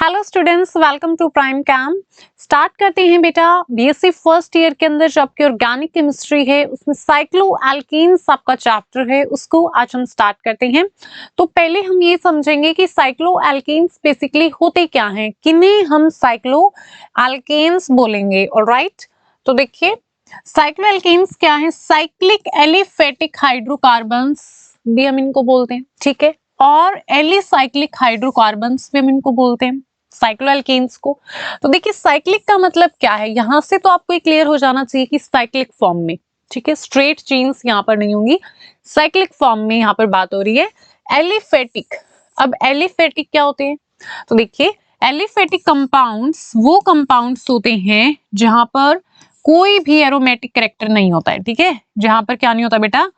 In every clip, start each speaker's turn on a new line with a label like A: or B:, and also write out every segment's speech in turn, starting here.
A: Hello students, welcome to Prime Cam. Start करते हैं बेटा बीएससी फर्स्ट ईयर के अंदर जो आपकी ऑर्गेनिक केमिस्ट्री है उसमें साइक्लो एल्कीन्स आपका चैप्टर है, उसको आज हम स्टार्ट करते हैं। तो पहले हम ये समझेंगे कि साइक्लो एल्कीन्स बेसिकली होते क्या हैं, किन्हें हम साइक्लो एल्केन्स बोलेंगे। ऑलराइट, तो देखिए साइक्लो एल्केन्स क्या है। साइक्लिक एलिफेटिक हाइड्रोकार्बन्स भी हम इनको बोलते हैं, ठीक है, और एलिसाइक्लिक हाइड्रोकार्बन्स भी हम इनको बोलते हैं साइक्लोएल्केन्स को। तो देखिए साइक्लिक का मतलब क्या है, यहां से तो आपको क्लियर हो जाना चाहिए कि साइक्लिक फॉर्म में, ठीक है, स्ट्रेट चेन्स यहां पर नहीं होंगी, साइक्लिक फॉर्म में यहां पर बात हो रही है। एलिफेटिक, अब एलिफेटिक क्या होते हैं, तो देखिए एलिफेटिक कंपाउंड्स वो कंपाउंड्स होते हैं जहां पर कोई भी एरोमेटिक कैरेक्टर नहीं होता है, ठीक है, जहां पर क्या नहीं होता बेटा,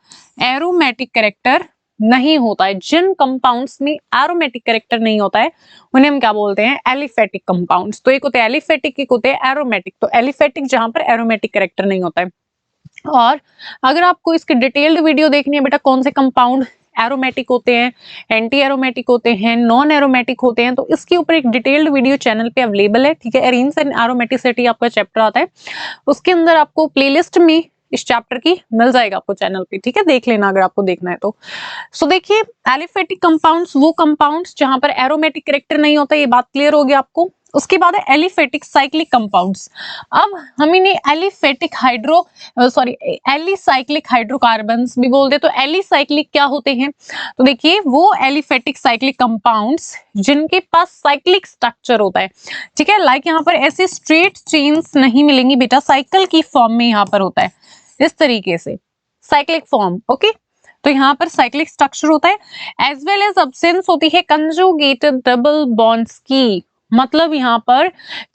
A: एरोमेटिक कैरेक्टर नहीं होता है। जिन कंपाउंड्स में एरोमेटिक कैरेक्टर नहीं होता है उन्हें हम क्या बोलते हैं, एलिफेटिक कंपाउंड्स। तो एक होते हैं एलिफेटिक, एक होते हैं एरोमेटिक। तो एलिफेटिक जहां पर एरोमेटिक कैरेक्टर नहीं होता है। और अगर आपको इसकी डिटेल्ड वीडियो देखनी है बेटा, कौन से कंपाउंड एरोमेटिक होते हैं, एंटी एरोमेटिक होते हैं, नॉन एरोमेटिक होते हैं, तो इसके ऊपर एक डिटेल्ड वीडियो चैनल पे अवेलेबल है, ठीक है। एरीन्स एंड एरोमेटिसिटी आपका चैप्टर आता है, उसके अंदर आपको प्लेलिस्ट में इस चैप्टर की मिल जाएगा आपको चैनल पे, ठीक है, देख लेना अगर आपको देखना है तो। सो देखिए एलिफेटिक कंपाउंड्स वो कंपाउंड्स जहां पर एरोमेटिक कैरेक्टर नहीं होता, ये बात क्लियर होगी आपको। उसके बाद है एलिफेटिक साइक्लिक कंपाउंड्स। अब हम इन्हें एलिफेटिक एलिसाइक्लिक हाइड्रोकार्बन्स भी बोलते हैं। तो एलिसाइक्लिक क्या होते हैं, तो देखिए वो एलिफेटिक साइक्लिक कंपाउंड्स जिनके पास साइक्लिक स्ट्रक्चर होता है, ठीक है, लाइक यहाँ पर ऐसे स्ट्रेट चेन्स नहीं मिलेंगी बेटा, साइकिल की फॉर्म में यहाँ पर होता है इस तरीके से साइक्लिक फॉर्म, ओके। तो यहाँ पर साइक्लिक स्ट्रक्चर होता है, एज वेल एज अब्सेंस होती है कंजुगेटेड डबल बॉन्ड्स की। मतलब यहाँ पर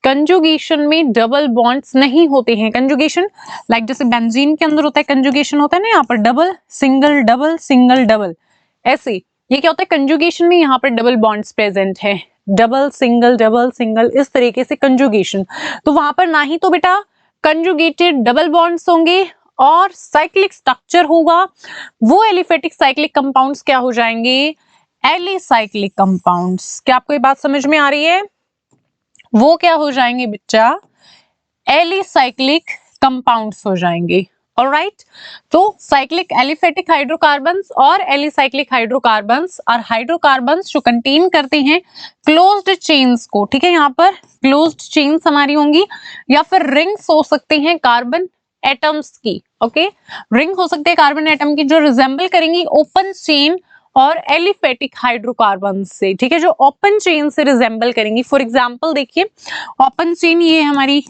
A: कंजुगेशन में डबल बॉन्ड्स नहीं होते हैं। कंजुगेशन लाइक जैसे बेंजीन के अंदर होता है, कंजुगेशन होता है ना, यहाँ पर double single double single double, ऐसे ये क्या होता है, कंजुगेशन में यहाँ पर डबल बॉन्ड्स प्रेजेंट है, डबल सिंगल इस तरीके से कंजुगेशन। तो वहां पर ना ही तो बेटा कंजुगेटेड डबल बॉन्ड्स होंगे और साइक्लिक स्ट्रक्चर होगा। वो एलिफेटिक साइक्लिक कंपाउंड्स क्या हो जाएंगे, एलिसाइक्लिक कंपाउंड्स। क्या आपको ये बात समझ में आ रही है, वो क्या हो जाएंगे बच्चा, एलिसाइक्लिक कंपाउंड्स हो जाएंगे। ऑलराइट, तो साइक्लिक एलिफेटिक हाइड्रोकार्बन्स और एलिसाइक्लिक हाइड्रोकार्बन्स और हाइड्रोकार्बन्स जो कंटेन करते हैं क्लोज्ड चेन्स को, ठीक है, यहाँ पर क्लोज्ड चेन्स हमारी होंगी, या फिर रिंग्स हो सकते हैं कार्बन एटम्स की, ओके, रिंग हो सकते हैं कार्बन एटम की जो रिजेंबल करेंगी ओपन चेन और एलिफेटिक हाइड्रोकार्बन से, ठीक है, जो ओपन चेन से रिजेंबल करेंगी। फॉर एग्जांपल देखिए ओपन चेन ये हमारी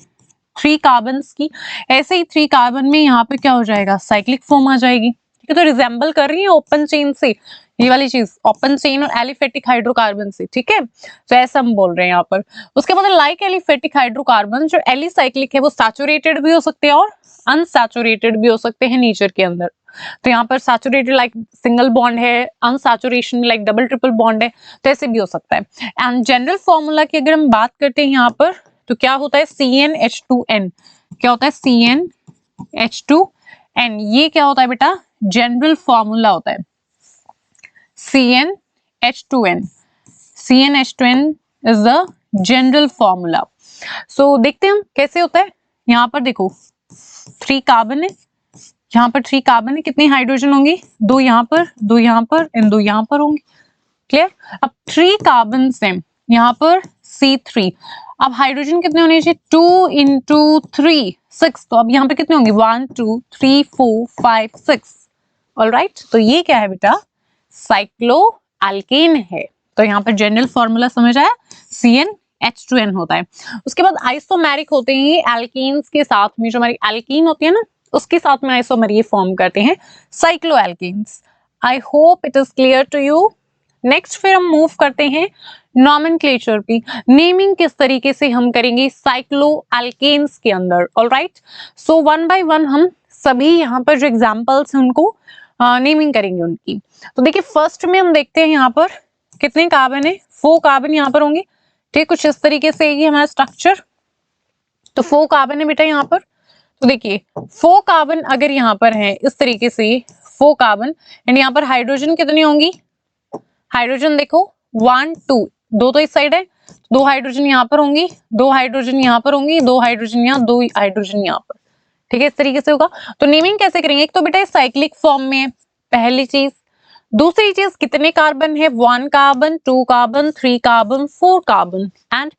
A: 3 कार्बन्स की, ऐसे ही 3 कार्बन में यहाँ पे क्या हो जाएगा, साइक्लिक फॉर्म आ जाएगी, ठीक है। तो रिजेंबल कर रही है ओपन चेन से, ये वाली चीज ओपन चेन और एलिफेटिक हाइड्रोकार्बन से, ठीक है। तो ऐसा हम बोल रहे हैं यहाँ पर। उसके बाद लाइक एलिफेटिक हाइड्रोकार्बन जो एलिसाइक्लिक है वो सैचुरेटेड भी हो सकते हैं और अनसैचुरेटेड भी हो सकते हैं नेचर के अंदर। तो यहाँ पर सैचुरेटेड लाइक सिंगल बॉन्ड है, unsaturation like double triple bond है, तो ऐसे भी हो सकता है। एंड जनरल फॉर्मूला की अगर हम बात करते हैं यहाँ पर, तो क्या होता है, CnH2n। क्या होता है, CnH2n। ये क्या होता है बेटा, जनरल फॉर्मूला होता है CnH2n। CnH2n is the general formula. So देखते हैं हम कैसे होता है। यहाँ पर देखो 3 कार्बन है, यहाँ पर 3 कार्बन है, कितने हाइड्रोजन होंगे, 2 यहाँ पर, 2 यहाँ पर एंड 2 यहाँ पर होंगे, क्लियर। अब 3 कार्बन है यहाँ पर C3, अब हाइड्रोजन कितने होने चाहिए, 2 into 3 6, तो अब यहाँ पे कितने होंगे, 1 2 3 4 5 6। ऑलराइट, तो ये क्या है बेटा, साइक्लो एल्केन है। तो यहाँ पर जनरल फॉर्मूला समझ आया, CnH2n होता है। उसके बाद आइसोमेरिक होते हैं ये एल्कीन्स के साथ में, जो हमारी एल्कीन होती है ना उसके साथ में आइसोमर ये फॉर्म करते हैं cyclo alkenes. I hope it is clear to you. Next फिर हम मूव करते हैं नॉमेनक्लेचर पे, नेमिंग किस तरीके से हम करेंगे साइक्लो एल्केन्स के अंदर। Alright, so one by one हम सभी यहाँ पर जो एग्जांपल्स हैं उनको नेमिंग करेंगे उनकी। तो देखिए फर्स्ट में हम देखते हैं यहाँ पर कितने कार्बन है, 4 कार्बन यहाँ पर होंगे, ठीक, कुछ इस तरीके से ये हमारा स्ट्रक्चर। तो 4 कार्बन है बेटा यहाँ पर। तो देखिए 4 कार्बन अगर यहाँ पर है इस तरीके से 4 कार्बन, एंड यहाँ पर हाइड्रोजन कितनी होंगी, हाइड्रोजन देखो 1 2, 2 तो इस साइड है, दो हाइड्रोजन यहाँ पर होंगी, दो हाइड्रोजन यहाँ पर होंगी, दो हाइड्रोजन यहाँ, दो हाइड्रोजन यहाँ पर, ठीक है, इस तरीके से होगा। तो नेमिंग कैसे करेंगे, एक तो बेटा साइक्लिक फॉर्म में है, पहली चीज। दूसरी चीज कितने कार्बन है, 1 carbon, 2 carbon, 3 carbon, 4 carbon. And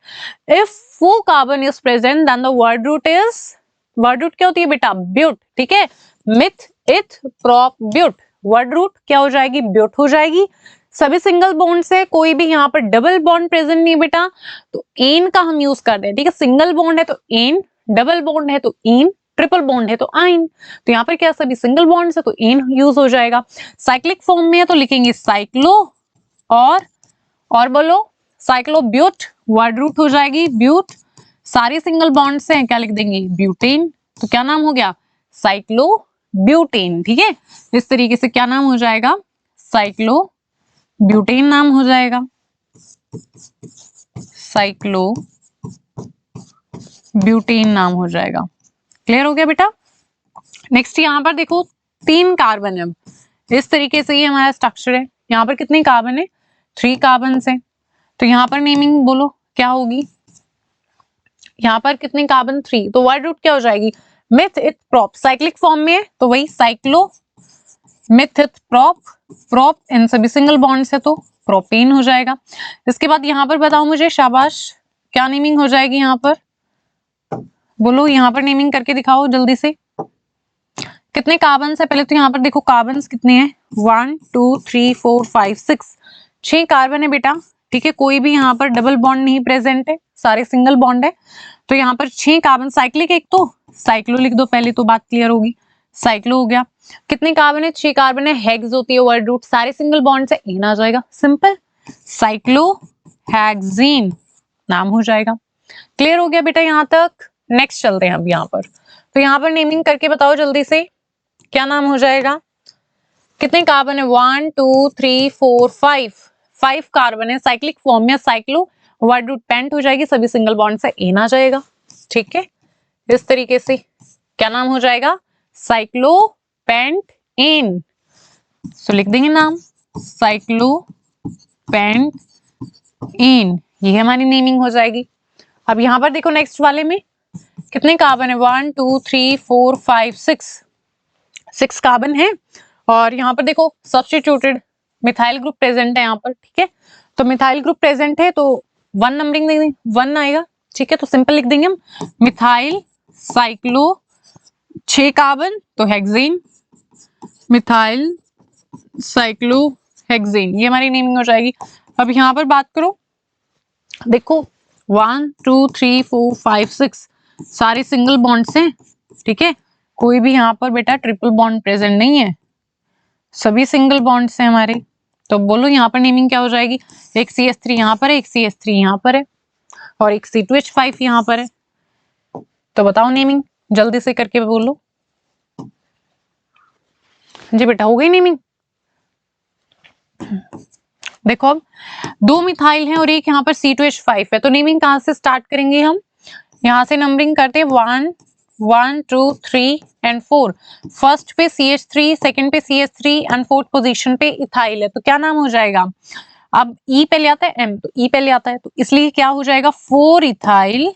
A: if 4 carbon is present then the word root is, word root क्या होती है बेटा, ब्यूट, ठीक है, myth eth prop ब्यूट, word root क्या हो जाएगी, ब्यूट हो जाएगी। सभी सिंगल बॉन्ड से, कोई भी यहाँ पर डबल बॉन्ड प्रेजेंट नहीं बेटा, तो एन का हम यूज करते हैं, ठीक है, सिंगल बॉन्ड है तो एन, डबल बॉन्ड है तो इन, ट्रिपल बॉन्ड है तो आइन। तो यहाँ पर क्या सभी सिंगल बॉन्ड है तो इन यूज हो जाएगा। साइक्लिक फॉर्म में है तो लिखेंगे साइक्लो, और बोलो साइक्लोब्यूट, वर्ड रूट हो जाएगी ब्यूट। सारी सिंगल बॉन्ड से क्या लिख देंगे, ब्यूटेन, तो क्या नाम हो गया, साइक्लोब्यूटेन, ठीक है, इस तरीके से क्या नाम हो जाएगा, साइक्लोब्यूटेन नाम हो जाएगा, साइक्लोब्यूटेन नाम हो जाएगा। क्लियर हो गया बेटा। नेक्स्ट यहाँ पर देखो 3 कार्बन है, इस तरीके से ये हमारा स्ट्रक्चर है। यहाँ पर कितने कार्बन है, 3 कार्बन है, तो यहाँ पर नेमिंग बोलो क्या होगी, यहाँ पर कितने कार्बन, 3, तो वर्ड रूट क्या हो जाएगी, myth eth prop, cyclic form में है तो वही cyclo meth eth prop, prop इन सभी सिंगल बॉन्ड है तो प्रोपेन हो जाएगा। इसके बाद यहाँ पर बताओ मुझे, शाबाश, क्या नेमिंग हो जाएगी यहाँ पर, बोलो यहाँ पर नेमिंग करके दिखाओ जल्दी से। कितने कार्बन है, पहले तो यहाँ पर देखो कार्बन कितने हैं, 1 2 3 4 5 6, 6 कार्बन है बेटा, ठीक है, कोई भी यहाँ पर डबल बॉन्ड नहीं प्रेजेंट है, सारे सिंगल बॉन्ड है, तो यहाँ पर 6 कार्बन, साइक्लिक एक तो साइक्लो लिख दो पहले तो बात क्लियर होगी, साइक्लो हो गया। कितने कार्बन है, 6 कार्बन है, हेक्स होती है वर्ड रूट, सारे सिंगल बॉन्ड से इन आ जाएगा, सिंपल, साइक्लो हेक्सेन नाम हो जाएगा। क्लियर हो गया बेटा यहाँ तक। नेक्स्ट चलते हैं अब यहाँ पर, तो यहाँ पर नेमिंग करके बताओ जल्दी से, क्या नाम हो जाएगा, कितने कार्बन है, 1 2 3 4 5, 5 कार्बन है, साइक्लिक फॉर्म में, साइक्लो वर्ड रूट पेंट हो जाएगी, सभी सिंगल बॉन्ड से इन आ जाएगा, ठीक है, इस तरीके से क्या नाम हो जाएगा, साइक्लो पेंट इन, तो लिख देंगे नाम साइक्लो पेंट इन, ये हमारी नेमिंग हो जाएगी। अब यहाँ पर देखो नेक्स्ट वाले में कितने कार्बन है, 1 2 3 4 5 6 कार्बन है, और यहाँ पर देखो सब्स्टिट्यूटेड मिथाइल ग्रुप प्रेजेंट है यहाँ पर, ठीक है, तो मिथाइल ग्रुप प्रेजेंट है तो 1 नंबरिंग देंगे, 1 आएगा, ठीक है, तो सिंपल लिख देंगे हम मिथाइल साइक्लो, 6 कार्बन तो हेक्सेन, मिथाइल साइक्लो हेक्सेन, ये हमारी नेमिंग हो जाएगी। अब यहाँ पर बात करो, देखो 1 2 3 4 5 6 सारे सिंगल बॉन्ड्स हैं, ठीक है, कोई भी यहाँ पर बेटा ट्रिपल बॉन्ड प्रेजेंट नहीं है, सभी सिंगल बॉन्ड्स हैं हमारे, तो बोलो यहाँ पर नेमिंग क्या हो जाएगी, एक CH3 यहाँ पर है, एक CH3 यहाँ पर है, और एक C2H5 यहाँ पर है, तो बताओ नेमिंग जल्दी से करके बोलो। जी बेटा हो गई नेमिंग। देखो अब 2 मिथाइल हैं और एक यहाँ पर C2H5 है, तो नेमिंग कहाँ से स्टार्ट करेंगे हम, यहाँ से नंबरिंग करते हैं 1 1 2 3 एंड 4, फर्स्ट पे CH3, सेकंड पे CH3 एंड फोर्थ पोजीशन पे इथाइल है, तो क्या नाम हो जाएगा, अब E पहले आता है, M तो E पहले आता है, तो इसलिए क्या हो जाएगा 4 इथाइल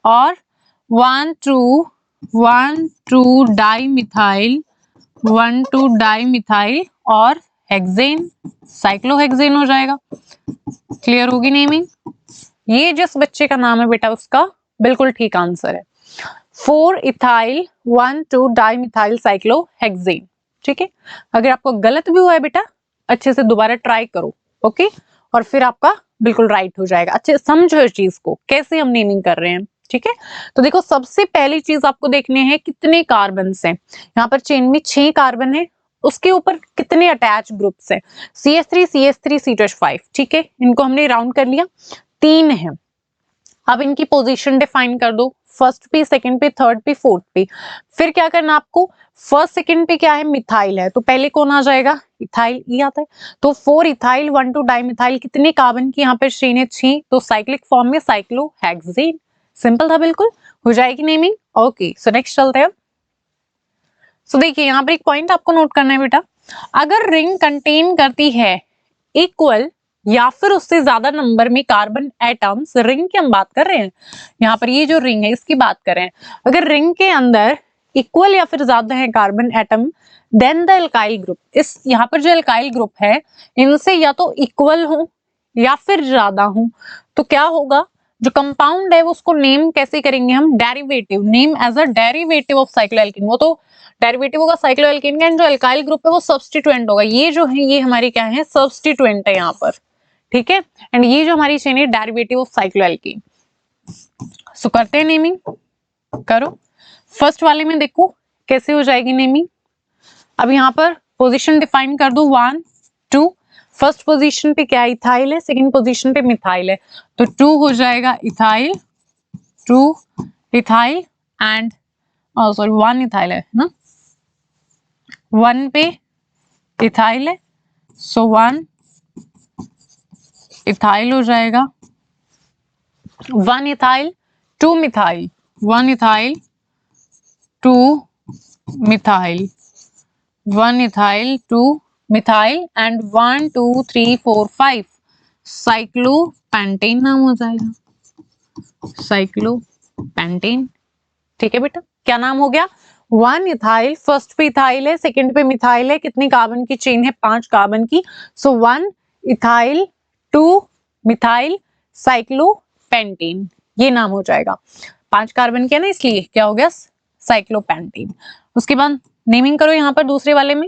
A: और 1 2 डाइमिथाइल, 1 2 डाइमिथाइल और हेक्सेन, साइक्लोहेक्सेन हो जाएगा। क्लियर होगी नेमिंग। ये जिस बच्चे का नाम है बेटा उसका बिल्कुल ठीक आंसर है, 4 इथाइल 1 2 डाइमिथाइल साइक्लोहेक्सेन, ठीक है। अगर आपको गलत भी हुआ है बेटा अच्छे से दोबारा ट्राई करो, ओके, और फिर आपका बिल्कुल राइट हो जाएगा। अच्छे समझो इस चीज को कैसे हम नेमिंग कर रहे हैं, ठीक है। तो देखो सबसे पहली चीज आपको देखने हैं कितने कार्बन हैं, यहाँ पर चेन में 6 कार्बन है, उसके ऊपर कितने अटैच ग्रुप्स हैं, CH3 CH3 C2H5, ठीक है, इनको हमने राउंड कर लिया, 3 है। अब इनकी पोजीशन डिफाइन कर दो, फर्स्ट पे, सेकंड पे, थर्ड पे, फोर्थ पे। फिर क्या करना आपको, फर्स्ट सेकंड पे क्या है, मिथाइल है, तो पहले कौन आ जाएगा, इथाइल, ई आता है, तो 4 इथाइल 1 2 डाइमिथाइल, कितने कार्बन की यहाँ पर श्रेणी है, 6, तो साइक्लिक फॉर्म में साइक्लोहेक्सेन, सिंपल था बिल्कुल, हो जाएगी नेमिंग। ओके, सो नेक्स्ट चलते हैं। सो देखिए यहाँ पर एक पॉइंट आपको नोट करना है बेटा, अगर रिंग कंटेन करती है इक्वल या फिर उससे ज्यादा नंबर में कार्बन एटम्स, रिंग की हम बात कर रहे हैं, यहाँ पर ये जो रिंग है इसकी बात कर रहे हैं, अगर रिंग के अंदर इक्वल या फिर ज्यादा है carbon atom, then the alkyl group, इस यहाँ पर जो एल्काइल ग्रुप है इनसे या तो इक्वल हो या फिर ज्यादा हो, तो क्या होगा, जो कंपाउंड है वो उसको नेम कैसे करेंगे हम, derivative, name as a derivative of cycloalkane, वो तो डेरिवेटिव होगा साइक्लोएल्केन का, एंड जो एल्काइल ग्रुप है वो सब्स्टिट्यूएंट होगा, ये जो है ये हमारी क्या है, सब्स्टिट्यूएंट है यहाँ पर, ठीक है, एंड ये जो हमारी चेन है डेरिवेटिव ऑफ साइक्लोएल्केन। सो करते हैं नेमिंग, करो। फर्स्ट वाले में देखो कैसे हो जाएगी नेमिंग। अब यहाँ पर पोजीशन डिफाइन कर दो 1 2, फर्स्ट पोजीशन पे क्या इथाइल है, सेकंड पोजीशन पे मिथाइल है, तो 2 हो जाएगा ethyl, 2 ethyl and sorry 1 ethyl है ना, 1 पे इथाइल है, सो 1 इथाइल हो जाएगा, 1 ethyl 2 methyl, 1 ethyl 2 methyl, 1 ethyl 2 methyl and 1 2 3 4 5 cyclopentane नाम हो जाएगा, साइक्लोपेंटेन, ठीक है बेटा, क्या नाम हो गया, 1 इथाइल, फर्स्ट पे इथाइल है, सेकंड पे मिथाइल है, कितनी कार्बन की चेन है, 5 कार्बन की, सो 1 इथाइल 2 मिथाइल साइक्लोपेंटेन, ये नाम हो जाएगा, 5 कार्बन के ना इसलिए क्या हो गया, साइक्लोपेंटेन। उसके बाद नेमिंग करो यहाँ पर दूसरे वाले में,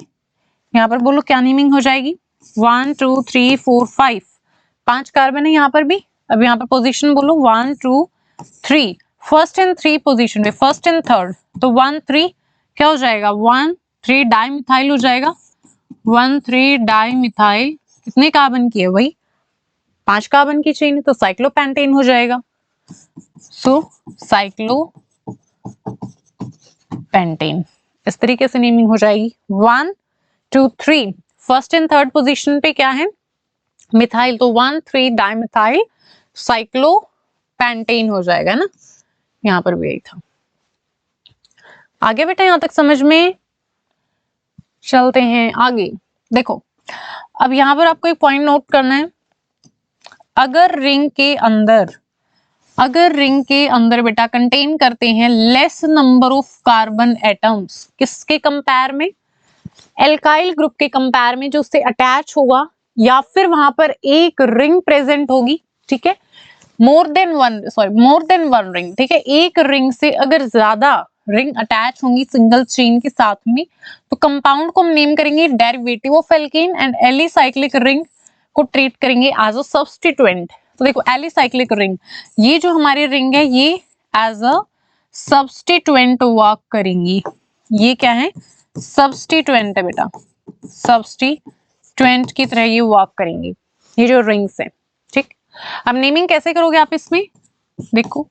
A: यहाँ पर बोलो क्या नेमिंग हो जाएगी, 1 2 3 4 5, 5 कार्बन है यहाँ पर भी, अब यहाँ पर पोजीशन बोलो 1 2 3, फर्स्ट एंड 3 पोजीशन पे, फर्स्ट एंड थर्ड, तो 1 3 क्या हो जाएगा, 1 3 डाई मिथाइल हो जाएगा, 1 3 डाई मिथाइल, कितने कार्बन की है भाई, 5 कार्बन की चेन है, तो साइक्लोपेंटेन हो जाएगा, सो साइक्लोपेंटेन, इस तरीके से नेमिंग हो जाएगी। 1 2 3 फर्स्ट एंड थर्ड पोजीशन पे क्या है, मिथाइल, तो 1 3 डाई मिथाइल साइक्लोपेंटेन हो जाएगा ना, यहाँ पर भी यही था। आगे बेटा यहां तक समझ में, चलते हैं आगे। देखो अब यहां पर आपको एक पॉइंट नोट करना है, अगर रिंग के अंदर बेटा कंटेन करते हैं less number of carbon atoms, किसके कंपेयर में, एल्काइल ग्रुप के कंपेयर में, जो उससे अटैच होगा, या फिर वहां पर एक रिंग प्रेजेंट होगी, ठीक है, मोर देन वन रिंग, ठीक है, एक रिंग से अगर ज्यादा रिंग अटैच होंगी सिंगल चेन के साथ में, तो कंपाउंड को हम नेम करेंगे derivative of alkene, and alicyclic ring को ट्रीट करेंगे एज अ सब्स्टिट्यूएंट। तो देखो एलिसाइक्लिक रिंग, ये जो हमारी रिंग है ये एज अ सब्स्टिट्यूएंट वर्क करेंगी, ये क्या है, सब्स्टिट्यूएंट है बेटा, सब्स्टिट्यूएंट की तरह ये वर्क करेंगी, ये जो रिंग्स है, ठीक। अब नेमिंग कैसे करोगे आप इसमें, देखो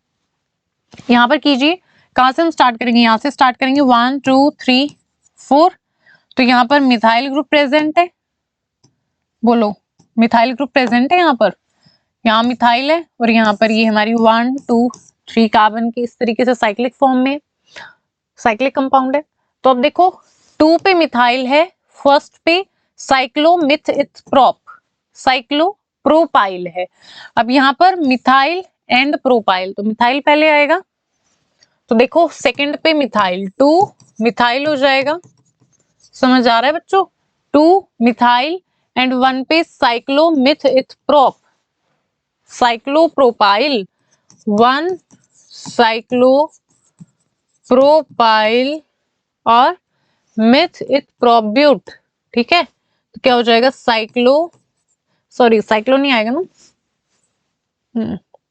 A: यहां पर कीजिए, कहां से हम स्टार्ट करेंगे, यहां से स्टार्ट करेंगे 1 2 3 4, तो यहां पर मिथाइल ग्रुप प्रेजेंट है, बोलो मिथाइल ग्रुप प्रेजेंट है, यहाँ मिथाइल है, और यहाँ पर ये हमारी 1 2 3 कार्बन की इस तरीके से साइक्लिक फॉर्म में साइक्लिक कंपाउंड है। तो अब देखो 2 पे मिथाइल है, फर्स्ट पे साइक्लोप्रोपाइल है, अब यहाँ पर मिथाइल एंड प्रोपाइल, तो मिथाइल पहले आएगा, तो देखो सेकंड पे मिथाइल, 2 मिथाइल हो जाएगा, समझ आ रहा है बच्चों, 2 मिथाइल एंड 1 पे साइक्लोप्रोपाइल, 1 साइक्लोप्रोपाइल और मिथइथप्रोब्यूट, ठीक है, तो क्या हो जाएगा, साइक्लो नहीं आएगा ना,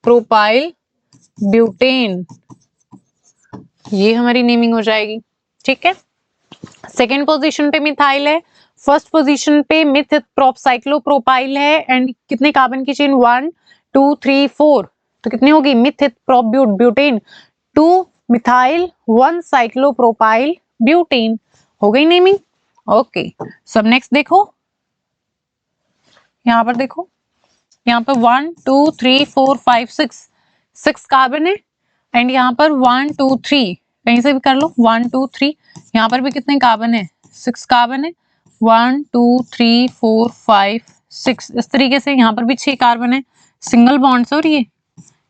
A: प्रोपाइल ब्यूटेन, ये हमारी नेमिंग हो जाएगी, ठीक है। सेकेंड पोजीशन पे मिथाइल है, फर्स्ट पोजीशन पे साइक्लोप्रोपाइल है, एंड कितने कार्बन की चेन, 1 2 3 4, तो कितनी होगी, मिथइथप्रोब्यूट ब्यूटेन, 2 मिथाइल 1 साइक्लोप्रोपाइल ब्यूटेन, हो गई नेमिंग, ओके। सब नेक्स्ट देखो, यहाँ पर देखो, यहाँ पर 1 2 3 4 5 6 कार्बन है, एंड यहाँ पर 1 2 3 कहीं से भी कर लो, 1 2 3, यहाँ पर भी कितने कार्बन है, 6 कार्बन है, 1 2 3 4 5 6 इस तरीके से, यहाँ पर भी 6 कार्बन है, सिंगल बॉन्ड्स। और ये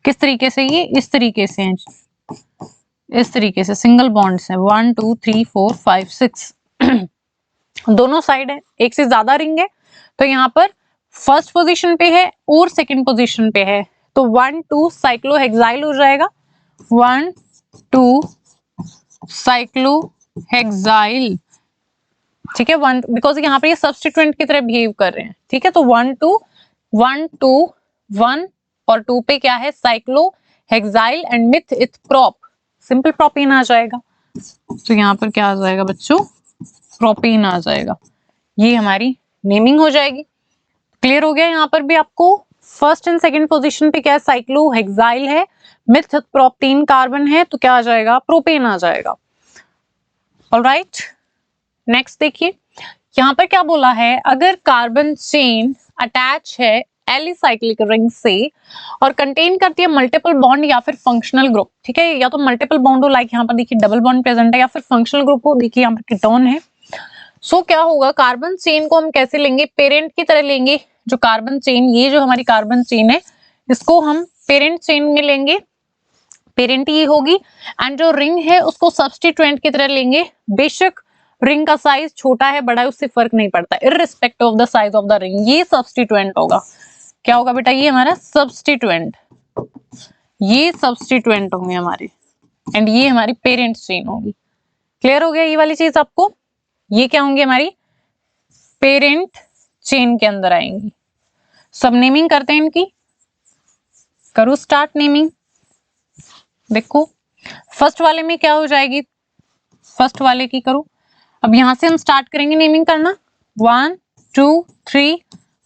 A: किस तरीके से, ये इस तरीके से हैं, इस तरीके से सिंगल बॉन्ड्स हैं। 1 2 3 4 5 6 दोनों साइड है, एक से ज्यादा रिंग है, तो यहाँ पर फर्स्ट पोजीशन पे है और सेकंड पोजीशन पे है, तो 1 2 साइक्लोहेक्साइल हो जाएगा। 1 2 साइक्लोहेक्साइल, ठीक है। 1 बिकॉज यहाँ पे ये सब्स्टिट्यूएंट की तरह बिहेव कर रहे हैं, ठीक है। तो 1 2 1 2 1 और 2 पे क्या है, cyclohexyl and meth eth prop, simple propene आ जाएगा। तो यहाँ पर क्या आ जाएगा बच्चों, प्रोपीन आ जाएगा। ये हमारी नेमिंग हो जाएगी। क्लियर हो गया। यहाँ पर भी आपको फर्स्ट एंड सेकंड पोजीशन पे क्या है, साइक्लोहेक्साइल है, मिथ प्रोप 3 कार्बन है, तो क्या आ जाएगा, प्रोपेन आ जाएगा। ऑलराइट, नेक्स्ट देखिए यहाँ पर क्या बोला है, अगर कार्बन चेन अटैच है एलिसाइक्लिक रिंग से और कंटेन करती है मल्टीपल बॉन्ड या फिर फंक्शनल ग्रुप, ठीक है, या तो मल्टीपल बॉन्ड हो, लाइक यहाँ पर देखिए डबल बॉन्ड प्रेजेंट है, या फिर फंक्शनल ग्रुप हो, देखिए यहाँ पर कीटोन है। सो क्या होगा, कार्बन चेन को हम कैसे लेंगे, पेरेंट की तरह लेंगे। जो कार्बन चेन, ये जो हमारी कार्बन चेन है, इसको हम पेरेंट चेन में लेंगे, पेरेंट ये होगी, एंड जो रिंग है उसको सब्स्टिट्यूएंट की तरह लेंगे। बेशक रिंग का साइज छोटा है बड़ा है उससे फर्क नहीं पड़ता, irrespective of the size of the ring, ये सब्स्टिट्यूएंट होगा। क्या होगा बेटा, ये हमारा सब्स्टिट्यूएंट, ये सब्स्टिट्यूएंट होंगे हमारे, एंड ये हमारी पेरेंट चेन होगी। क्लियर हो गया ये वाली चीज आपको, ये क्या होंगी, हमारी पेरेंट चेन के अंदर आएंगी। सब नेमिंग करते हैं इनकी, करो स्टार्ट नेमिंग। देखो फर्स्ट वाले में क्या हो जाएगी, फर्स्ट वाले की करो। अब यहां से हम स्टार्ट करेंगे नेमिंग करना। 1 2 3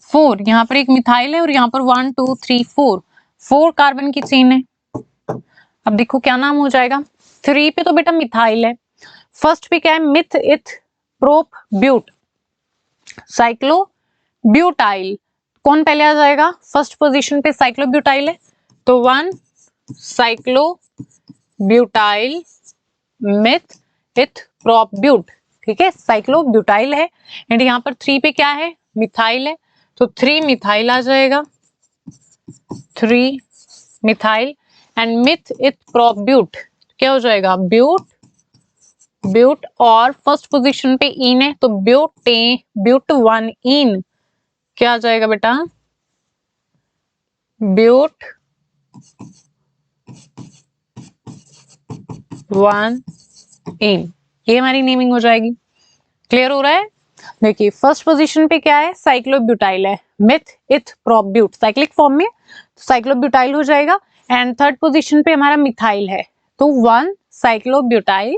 A: 4, यहाँ पर एक मिथाइल है और यहाँ पर 1 2 3 4 कार्बन की चेन है। अब देखो क्या नाम हो जाएगा, 3 पे तो बेटा मिथाइल है, फर्स्ट पे क्या है, myth eth prop ब्यूट, cyclo butyl, कौन पहले आ जाएगा, फर्स्ट पोजीशन पे साइक्लो ब्यूटाइल है, तो 1 cyclo butyl meth eth prop but, ठीक है, साइक्लो ब्यूटाइल है। एंड यहाँ पर 3 पे क्या है, मिथाइल है, तो 3 मिथाइल आ जाएगा, 3 methyl and meth eth prop but, क्या हो जाएगा, ब्यूट ब्यूट, और फर्स्ट पोजीशन पे इन है, तो ब्यूट 1 इन, क्या आ जाएगा बेटा, ब्यूट 1 इन, ये हमारी नेमिंग हो जाएगी। क्लियर हो रहा है। देखिए फर्स्ट पोजीशन पे क्या है, साइक्लोब्यूटाइल है, myth eth prop ब्यूट, cyclic form में, तो साइक्लोब्यूटाइल हो जाएगा। एंड थर्ड पोजीशन पे हमारा मिथाइल है, तो 1 cyclobutyl,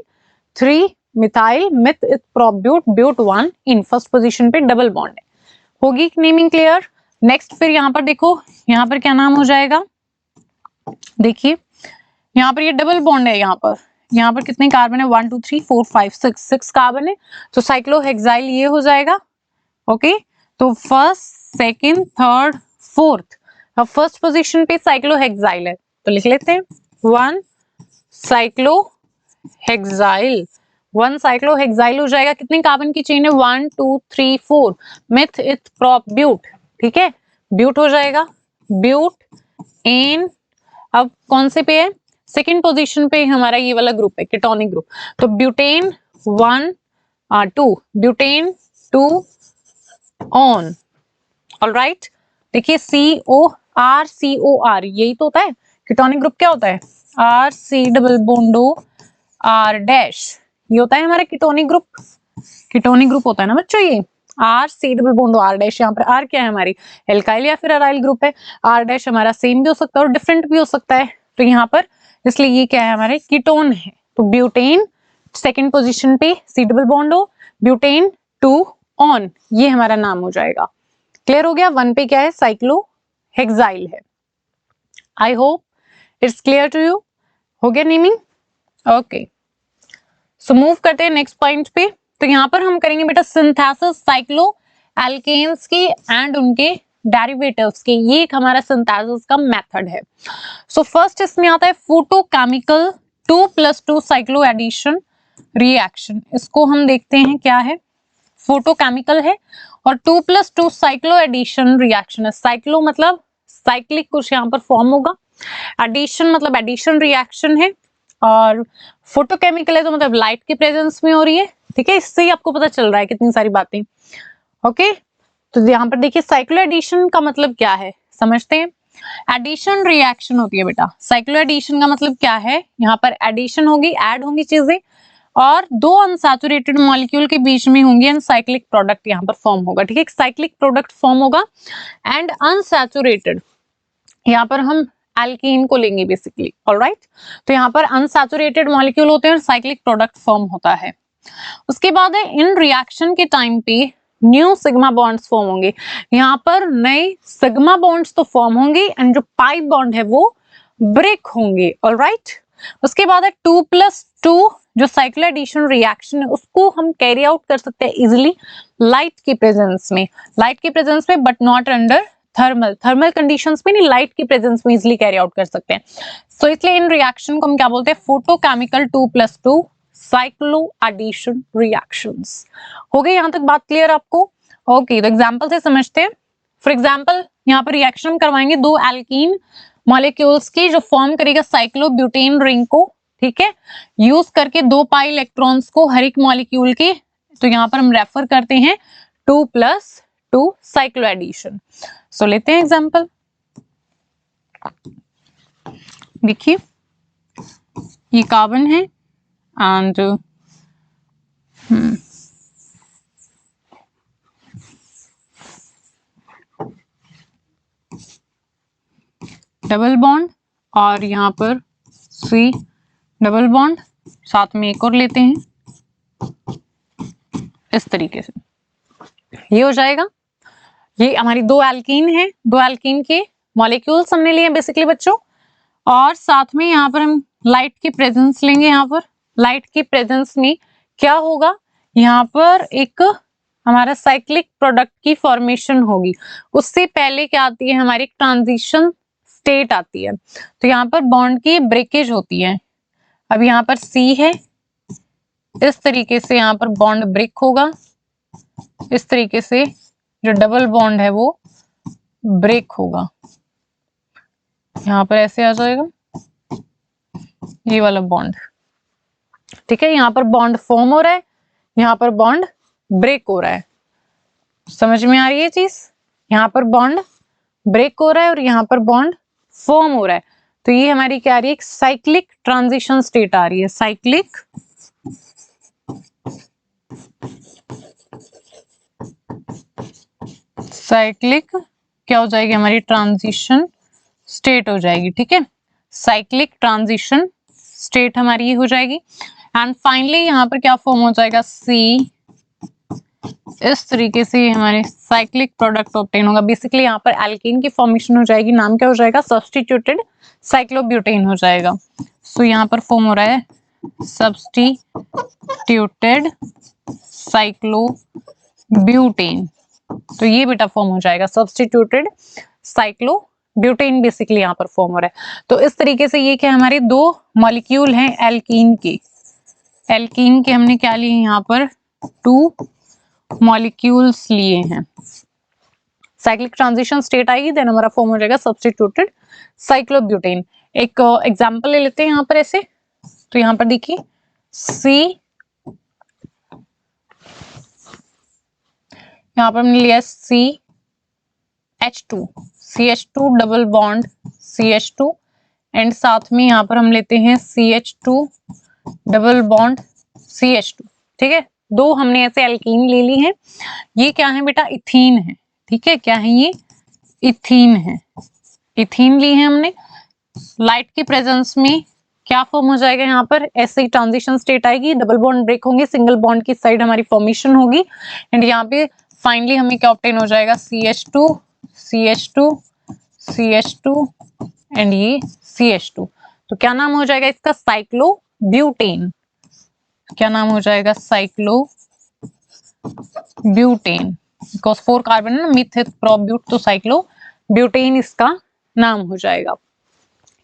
A: 3 methyl meth eth prop but, but 1 ene, first position पे डबल बॉन्ड है। होगी नेमिंग क्लियर। नेक्स्ट फिर यहाँ पर देखो, यहाँ पर क्या नाम हो जाएगा, देखिए यहाँ पर ये डबल बॉन्ड है, यहाँ पर कितने कार्बन है, 1 2 3 4 5 6 कार्बन है, तो साइक्लोहेक्साइल ये हो जाएगा। ओके, तो फर्स्ट सेकंड थर्ड फोर्थ, अब फर्स्ट पोजीशन पे साइक्लोहेक्साइल है, तो लिख लेते हैं 1 साइक्लोहेक्साइल, 1 साइक्लोहेक्साइल हो जाएगा, कितने कार्बन की चेन है, 1 2 3 4, मिथ इथ प्रोप ब्यूट, ठीक है, ब्यूट हो जाएगा, ब्यूट एन, अब कौन से पे है, सेकेंड पोजीशन पे हमारा ये वाला ग्रुप है, कीटोनिक ग्रुप, तो ब्यूटेन 1 2, ब्यूटेन 2 ऑन। ऑलराइट, देखिए COR यही तो होता है कीटोनिक ग्रुप, क्या होता है, RC डबल बॉन्डो R डैश, ये होता है हमारा कीटोनिक ग्रुप होता है ना बच्चों, ये RC डबल बॉन्डो R डैश, यहाँ पर R क्या है, हमारी एल्काइल या फिर अराइल ग्रुप है, R डैश हमारा सेम भी हो सकता है और डिफरेंट भी हो सकता है, तो यहाँ पर इसलिए ये क्या है, हमारे कीटोन है, तो ब्यूटेन सेकेंड पोजीशन पे C डबल बॉन्डो, ब्यूटेन 2 ऑन, ये हमारा नाम हो जाएगा। क्लियर हो गया। 1 पे क्या है, साइक्लोहेक्साइल है। I hope it's clear to you, हो गया नेमिंग। ओके, सो मूव करते हैं नेक्स्ट पॉइंट पे। तो यहाँ पर हम करेंगे बेटा सिंथेसिस साइक्लो एल्केन्स की एंड उनके डेरिवेटिव्स की, ये एक हमारा सिंथेसिस का मेथड है। सो फर्स्ट इसमें आता है फोटोकेमिकल 2+2 साइक्लो एडिशन रिएक्शन, इसको हम देखते हैं क्या है, फोटोकेमिकल है और 2+2 साइक्लो एडिशन रिएक्शन है। साइक्लो मतलब साइक्लिक कुछ यहाँ पर फॉर्म होगा, एडिशन मतलब एडिशन रिएक्शन है, और फोटोकेमिकल है तो मतलब लाइट की प्रेजेंस में हो रही है। ठीक है, इससे ही आपको पता चल रहा है कितनी सारी बातें। ओके, तो यहाँ पर देखिए साइक्लो एडिशन का मतलब क्या है समझते हैं। एडिशन रिएक्शन होती है बेटा। साइक्लो एडिशन का मतलब क्या है, यहाँ पर एडिशन होगी, ऐड होंगी चीजें, और दो अनसैचुरेटेड मॉलिक्यूल के बीच में होंगे एंड साइक्लिक प्रोडक्ट यहाँ पर फॉर्म होगा। ठीक है, एक साइक्लिक प्रोडक्ट फॉर्म होगा एंड अनसैचुरेटेड, यहाँ पर हम एल्कीन को लेंगे बेसिकली। ऑलराइट, तो यहाँ पर अनसैचुरेटेड मॉलिक्यूल होते हैं और साइक्लिक प्रोडक्ट फॉर्म होता है। उसके बाद है इन रिएक्शन के टाइम पे न्यू सिग्मा बॉन्ड्स फॉर्म होंगे। यहाँ पर नए सिग्मा बॉन्ड्स तो फॉर्म होंगे एंड जो पाई बॉन्ड है वो ब्रेक होंगे। ऑलराइट, उसके बाद है 2+2 जो साइक्लो एडिशन रिएक्शन है उसको हम कैरी आउट कर सकते हैं इजिली लाइट की प्रेजेंस में, but not under thermal conditions में नहीं, लाइट की प्रेजेंस में इजिली कैरी आउट कर सकते हैं। सो इसलिए इन रिएक्शन को हम क्या बोलते हैं, फोटोकेमिकल 2+2 साइक्लो एडिशन रिएक्शंस। हो गई यहां तक बात क्लियर आपको? ओके, तो एग्जांपल से समझते हैं। फॉर एग्जांपल यहाँ पर रिएक्शन करवाएंगे दो एल्कीन मॉलिक्यूल्स की जो फॉर्म करेगा साइक्लोब्यूटेन रिंग को। ठीक है, यूज करके 2 पाई इलेक्ट्रॉन्स को हर एक मॉलिक्यूल के, तो यहाँ पर हम रेफर करते हैं 2+2 साइक्लो एडिशन। सो लेते हैं एग्जांपल। देखिए ये कार्बन है एंड डबल बॉन्ड और यहाँ पर सी डबल बॉन्ड, साथ में एक और लेते हैं इस तरीके से, ये हो जाएगा। ये हमारी दो एल्कीन है, दो एल्कीन के मॉलिक्यूल्स हमने लिए बेसिकली बच्चों, और साथ में यहाँ पर हम लाइट की प्रेजेंस लेंगे। यहाँ पर लाइट की प्रेजेंस में क्या होगा, यहाँ पर एक हमारा साइक्लिक प्रोडक्ट की फॉर्मेशन होगी। उससे पहले क्या आती है, हमारी ट्रांजिशन स्टेट आती है, तो यहाँ पर बॉन्ड की ब्रेकेज होती है। अब यहाँ पर C है, इस तरीके से यहाँ पर बॉन्ड ब्रेक होगा, इस तरीके से जो डबल बॉन्ड है वो ब्रेक होगा, यहाँ पर ऐसे आ जाएगा ये वाला बॉन्ड। ठीक है, यहाँ पर बॉन्ड फॉर्म हो रहा है, यहाँ पर बॉन्ड ब्रेक हो रहा है। समझ में आ रही है चीज, यहाँ पर बॉन्ड ब्रेक हो रहा है और यहाँ पर बॉन्ड फॉर्म हो रहा है। तो ये हमारी क्या आ रही है, एक साइक्लिक ट्रांजिशन स्टेट आ रही है। साइक्लिक क्या हो जाएगी हमारी, ट्रांजिशन स्टेट हो जाएगी। ठीक है, साइक्लिक ट्रांजिशन स्टेट हमारी ये हो जाएगी। एंड फाइनली यहाँ पर क्या फॉर्म हो जाएगा, C, इस तरीके से हमारे साइक्लिक प्रोडक्ट ऑब्टेन होगा। बेसिकली यहाँ पर एल्कीन की फॉर्मेशन हो जाएगी, नाम क्या हो जाएगा, सब्स्टिट्यूटेड साइक्लोब्यूटेन हो जाएगा। सो यहाँ पर फॉर्म हो रहा है सब्स्टिट्यूटेड साइक्लोब्यूटेन, तो ये बेटा फॉर्म हो जाएगा सब्स्टिट्यूटेड साइक्लोब्यूटेन, बेसिकली यहाँ पर फॉर्म हो रहा है। तो इस तरीके से ये क्या हमारे दो मॉलिक्यूल हैं एल्कीन के, हमने क्या लिए यहाँ पर 2 मॉलिक्यूल्स लिए हैं। साइक्लिक ट्रांजिशन स्टेट आएगी, देन हमारा फॉर्म हो जाएगा सब्स्टिट्यूटेड साइक्लोब्यूटेन। एक एग्जांपल ले लेते हैं यहाँ पर ऐसे, तो यहाँ पर देखिए C, यहाँ पर हमने लिया CH2 double bond CH2 and साथ में यहाँ पर हम लेते हैं CH2 डबल बॉन्ड CH2। ठीक है, दो हमने ऐसे एल्कीन ले ली हैं। ये क्या है बेटा, इथीन है। ठीक है, क्या है ये, इथीन है। इथीन ली है हमने, लाइट की प्रेजेंस में क्या फॉर्म हो जाएगा, यहाँ पर ऐसे ही ट्रांजिशन स्टेट आएगी, डबल बॉन्ड ब्रेक होंगे, सिंगल बॉन्ड की साइड हमारी फॉर्मेशन होगी एंड यहाँ पे फाइनली हमें क्या ऑब्टेन हो जाएगा, CH2 एंड ये CH2। तो क्या नाम हो जाएगा इसका, साइक्लोब्यूटेन। क्या नाम हो जाएगा, साइक्लोब्यूटेन, बिकॉज 4 कार्बन है ना, मिथ प्रोब्यूट, तो साइक्लोब्यूटेन इसका नाम हो जाएगा।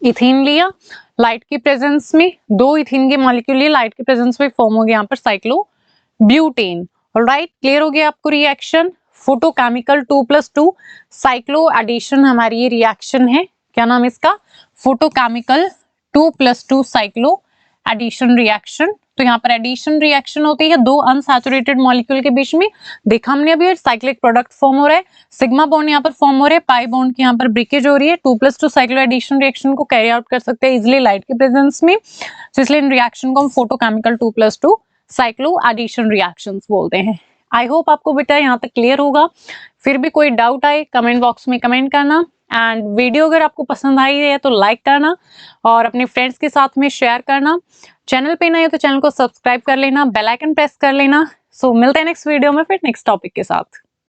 A: इथीन लिया लाइट की प्रेजेंस में, 2 इथीन के मॉलिक्यूल लिए लाइट की प्रेजेंस में फॉर्म हो गया यहाँ पर साइक्लोब्यूटेन। ऑलराइट, क्लियर हो गया आपको रिएक्शन। फोटोकेमिकल 2+2 साइक्लो एडिशन हमारी ये रिएक्शन है। क्या नाम है इसका? Photochemical 2+2 cyclo addition reaction. तो यहाँ पर एडिशन रिएक्शन होती है दो अनसैचुरेटेड मॉलिक्यूल के बीच में। देखा हमने अभी साइक्लिक प्रोडक्ट फॉर्म हो रहा है, सिग्मा बॉन्ड यहाँ पर फॉर्म हो रहा है, पाई बॉन्ड की यहाँ पर ब्रेकेज हो रही है। 2+2 साइक्लो एडिशन रिएक्शन को कैरी आउट कर सकते हैं इजिली लाइट के प्रेजेंस में। तो इसलिए इन रिएक्शन को हम फोटोकेमिकल 2+2 साइक्लो एडिशन रिएक्शंस बोलते हैं। आई होप आपको बेटा यहाँ तक क्लियर होगा। फिर भी कोई डाउट आए कमेंट बॉक्स में कमेंट करना, एंड वीडियो अगर आपको पसंद आई है तो लाइक करना और अपने फ्रेंड्स के साथ में शेयर करना। चैनल पे नए हो तो चैनल को सब्सक्राइब कर लेना, बेल आइकन प्रेस कर लेना। सो मिलते हैं नेक्स्ट वीडियो में फिर नेक्स्ट टॉपिक के साथ।